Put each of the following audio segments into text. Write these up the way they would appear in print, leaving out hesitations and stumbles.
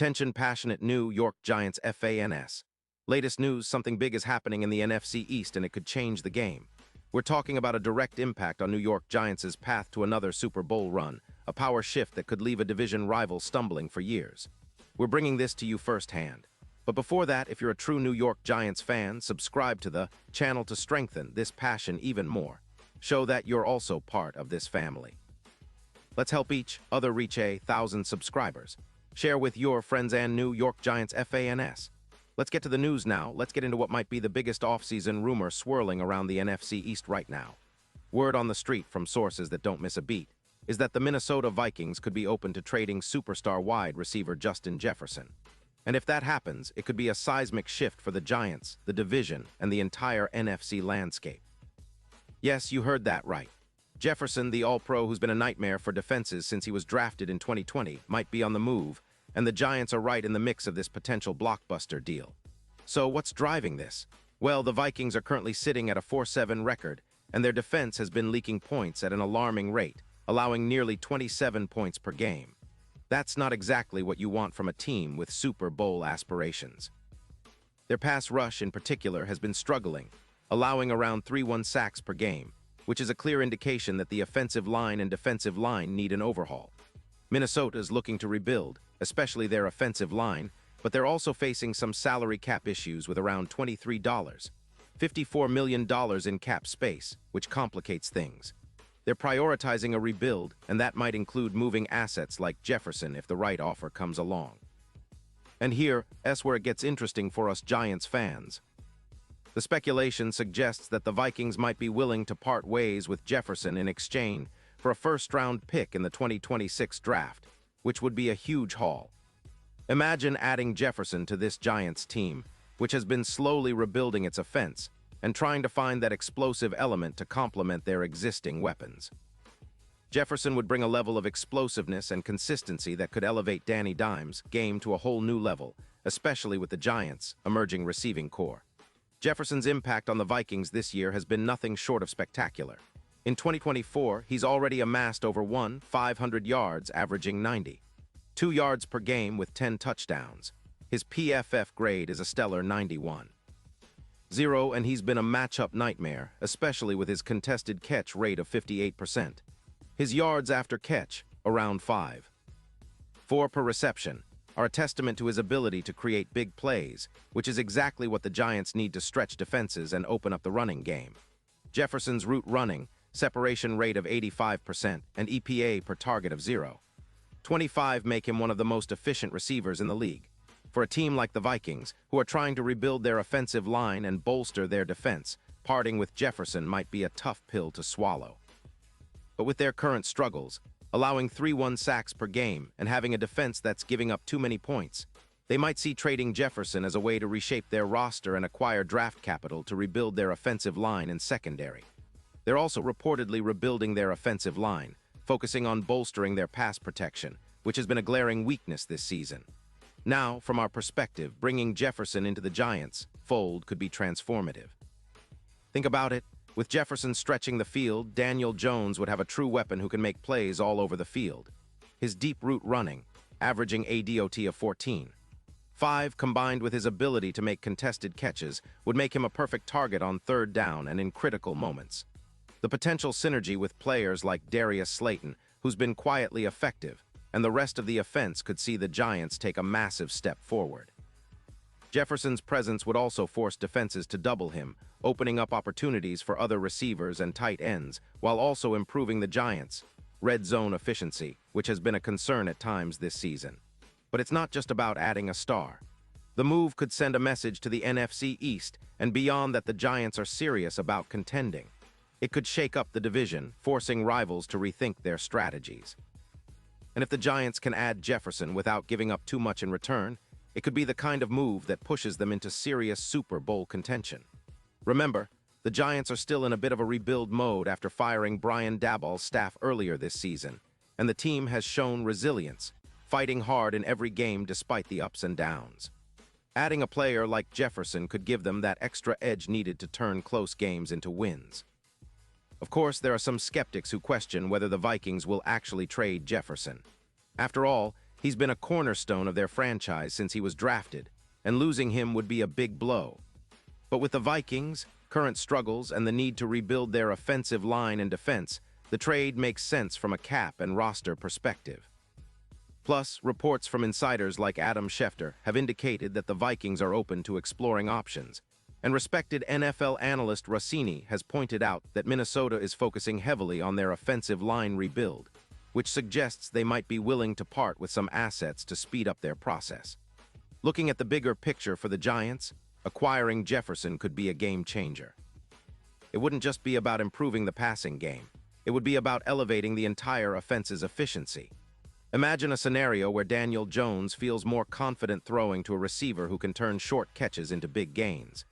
Attention passionate New York Giants fans. Latest news, something big is happening in the NFC East and it could change the game. We're talking about a direct impact on New York Giants' path to another Super Bowl run, a power shift that could leave a division rival stumbling for years. We're bringing this to you firsthand. But before that, if you're a true New York Giants fan, subscribe to the channel to strengthen this passion even more. Show that you're also part of this family. Let's help each other reach 1,000 subscribers. Share with your friends and New York Giants fans. Let's get to the news now. Let's get into what might be the biggest offseason rumor swirling around the NFC East right now. Word on the street from sources that don't miss a beat is that the Minnesota Vikings could be open to trading superstar wide receiver Justin Jefferson. And if that happens, it could be a seismic shift for the Giants, the division, and the entire NFC landscape. Yes, you heard that right. Jefferson, the All-Pro who's been a nightmare for defenses since he was drafted in 2020, might be on the move, and the Giants are right in the mix of this potential blockbuster deal. So what's driving this? Well, the Vikings are currently sitting at a 4-7 record, and their defense has been leaking points at an alarming rate, allowing nearly 27 points per game. That's not exactly what you want from a team with Super Bowl aspirations. Their pass rush in particular has been struggling, allowing around 3-1 sacks per game, which is a clear indication that the offensive line and defensive line need an overhaul. Minnesota's looking to rebuild, especially their offensive line, but they're also facing some salary cap issues with around $54 million in cap space, which complicates things. They're prioritizing a rebuild, and that might include moving assets like Jefferson if the right offer comes along. And here's where it gets interesting for us Giants fans. The speculation suggests that the Vikings might be willing to part ways with Jefferson in exchange for a first-round pick in the 2026 draft, which would be a huge haul. Imagine adding Jefferson to this Giants team, which has been slowly rebuilding its offense, and trying to find that explosive element to complement their existing weapons. Jefferson would bring a level of explosiveness and consistency that could elevate Danny Dimes' game to a whole new level, especially with the Giants' emerging receiving core. Jefferson's impact on the Vikings this year has been nothing short of spectacular. In 2024, he's already amassed over 500 yards, averaging 92 yards per game with 10 touchdowns. His PFF grade is a stellar 91.0, and he's been a matchup nightmare, especially with his contested catch rate of 58%. His yards after catch, around 5.4 per reception, are a testament to his ability to create big plays, which is exactly what the Giants need to stretch defenses and open up the running game. Jefferson's route running, separation rate of 85%, and EPA per target of 0.25 make him one of the most efficient receivers in the league. For a team like the Vikings, who are trying to rebuild their offensive line and bolster their defense, parting with Jefferson might be a tough pill to swallow. But with their current struggles, allowing 3-1 sacks per game and having a defense that's giving up too many points, they might see trading Jefferson as a way to reshape their roster and acquire draft capital to rebuild their offensive line and secondary. They're also reportedly rebuilding their offensive line, focusing on bolstering their pass protection, which has been a glaring weakness this season. Now, from our perspective, bringing Jefferson into the Giants' fold could be transformative. Think about it. With Jefferson stretching the field, Daniel Jones would have a true weapon who can make plays all over the field. His deep route running, averaging ADOT of 14.5, combined with his ability to make contested catches, would make him a perfect target on third down and in critical moments. The potential synergy with players like Darius Slayton, who's been quietly effective, and the rest of the offense could see the Giants take a massive step forward. Jefferson's presence would also force defenses to double him, opening up opportunities for other receivers and tight ends, while also improving the Giants' red zone efficiency, which has been a concern at times this season. But it's not just about adding a star. The move could send a message to the NFC East and beyond that the Giants are serious about contending. It could shake up the division, forcing rivals to rethink their strategies. And if the Giants can add Jefferson without giving up too much in return, it could be the kind of move that pushes them into serious Super Bowl contention. Remember, the Giants are still in a bit of a rebuild mode after firing Brian Daboll's staff earlier this season, and the team has shown resilience, fighting hard in every game despite the ups and downs. Adding a player like Jefferson could give them that extra edge needed to turn close games into wins. Of course, there are some skeptics who question whether the Vikings will actually trade Jefferson. After all, He's been a cornerstone of their franchise since he was drafted, and losing him would be a big blow. But with the Vikings, current struggles, and the need to rebuild their offensive line and defense, the trade makes sense from a cap and roster perspective. Plus, reports from insiders like Adam Schefter have indicated that the Vikings are open to exploring options, and respected NFL analyst Rossini has pointed out that Minnesota is focusing heavily on their offensive line rebuild, which suggests they might be willing to part with some assets to speed up their process. Looking at the bigger picture for the Giants, acquiring Jefferson could be a game changer. It wouldn't just be about improving the passing game. It would be about elevating the entire offense's efficiency. Imagine a scenario where Daniel Jones feels more confident throwing to a receiver who can turn short catches into big gains.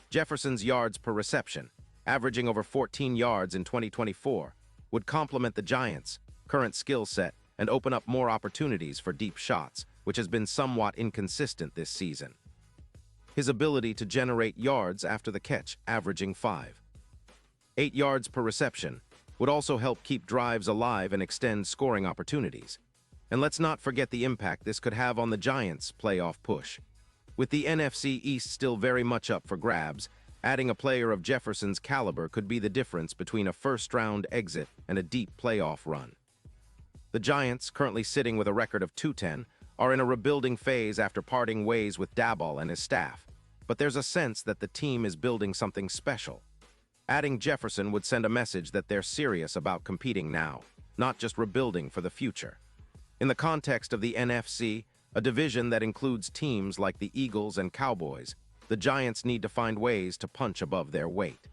Jefferson's yards per reception, averaging over 14 yards in 2024, would complement the Giants' current skill set and open up more opportunities for deep shots, which has been somewhat inconsistent this season. His ability to generate yards after the catch, averaging 5.8 yards per reception, would also help keep drives alive and extend scoring opportunities. And let's not forget the impact this could have on the Giants' playoff push. With the NFC East still very much up for grabs, adding a player of Jefferson's caliber could be the difference between a first-round exit and a deep playoff run. The Giants, currently sitting with a record of 2-10, are in a rebuilding phase after parting ways with Daboll and his staff, but there's a sense that the team is building something special. Adding Jefferson would send a message that they're serious about competing now, not just rebuilding for the future. In the context of the NFC, a division that includes teams like the Eagles and Cowboys, the Giants need to find ways to punch above their weight.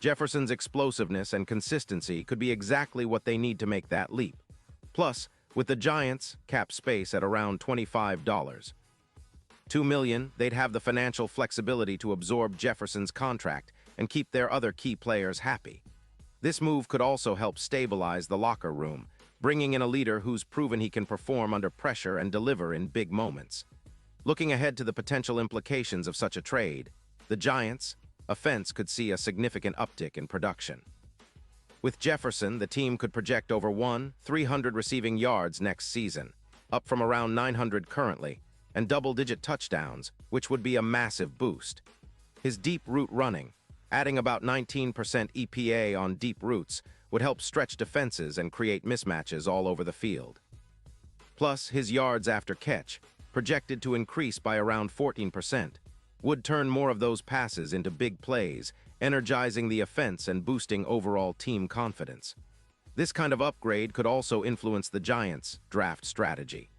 Jefferson's explosiveness and consistency could be exactly what they need to make that leap. Plus, with the Giants' cap space at around $25.2 million, they'd have the financial flexibility to absorb Jefferson's contract and keep their other key players happy. This move could also help stabilize the locker room, bringing in a leader who's proven he can perform under pressure and deliver in big moments. Looking ahead to the potential implications of such a trade, the Giants' offense could see a significant uptick in production. With Jefferson, the team could project over 300 receiving yards next season, up from around 900 currently, and double-digit touchdowns, which would be a massive boost. His deep route running, adding about 19% EPA on deep routes, would help stretch defenses and create mismatches all over the field. Plus, his yards after catch, projected to increase by around 14%, would turn more of those passes into big plays, energizing the offense and boosting overall team confidence. This kind of upgrade could also influence the Giants' draft strategy.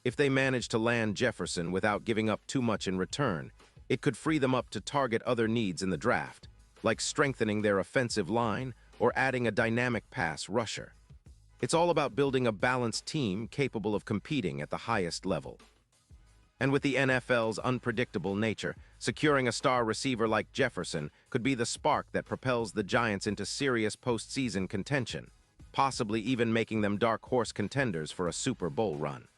If they manage to land Jefferson without giving up too much in return, it could free them up to target other needs in the draft, like strengthening their offensive line or adding a dynamic pass rusher. It's all about building a balanced team capable of competing at the highest level. And with the NFL's unpredictable nature, securing a star receiver like Jefferson could be the spark that propels the Giants into serious postseason contention, possibly even making them dark horse contenders for a Super Bowl run.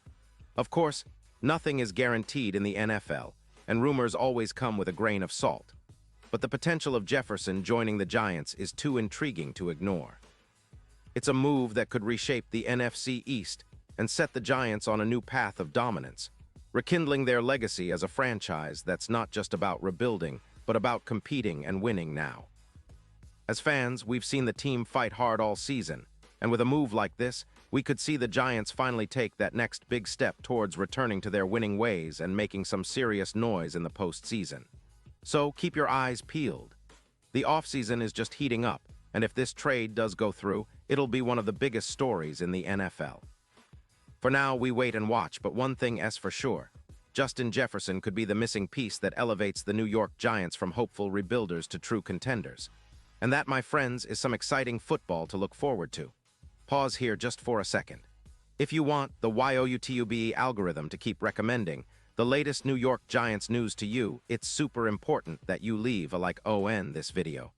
Of course, nothing is guaranteed in the NFL, and rumors always come with a grain of salt. But the potential of Jefferson joining the Giants is too intriguing to ignore. It's a move that could reshape the NFC East and set the Giants on a new path of dominance, rekindling their legacy as a franchise that's not just about rebuilding, but about competing and winning now. As fans, we've seen the team fight hard all season, and with a move like this, we could see the Giants finally take that next big step towards returning to their winning ways and making some serious noise in the postseason. So keep your eyes peeled. The offseason is just heating up, and if this trade does go through, it'll be one of the biggest stories in the NFL. For now, we wait and watch, but one thing is for sure. Justin Jefferson could be the missing piece that elevates the New York Giants from hopeful rebuilders to true contenders. And that, my friends, is some exciting football to look forward to. Pause here just for a second. If you want the YOUTUBE algorithm to keep recommending the latest New York Giants news to you, it's super important that you leave a like on this video.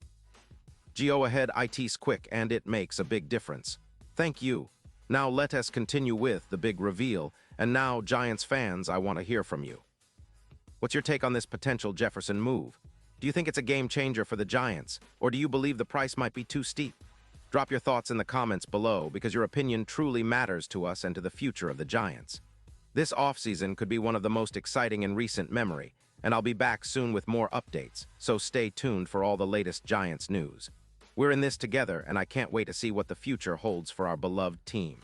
Go ahead, it's quick and it makes a big difference. Thank you. Now let us continue with the big reveal, and now, Giants fans, I want to hear from you. What's your take on this potential Jefferson move? Do you think it's a game changer for the Giants, or do you believe the price might be too steep? Drop your thoughts in the comments below because your opinion truly matters to us and to the future of the Giants. This offseason could be one of the most exciting in recent memory, and I'll be back soon with more updates, so stay tuned for all the latest Giants news. We're in this together, and I can't wait to see what the future holds for our beloved team.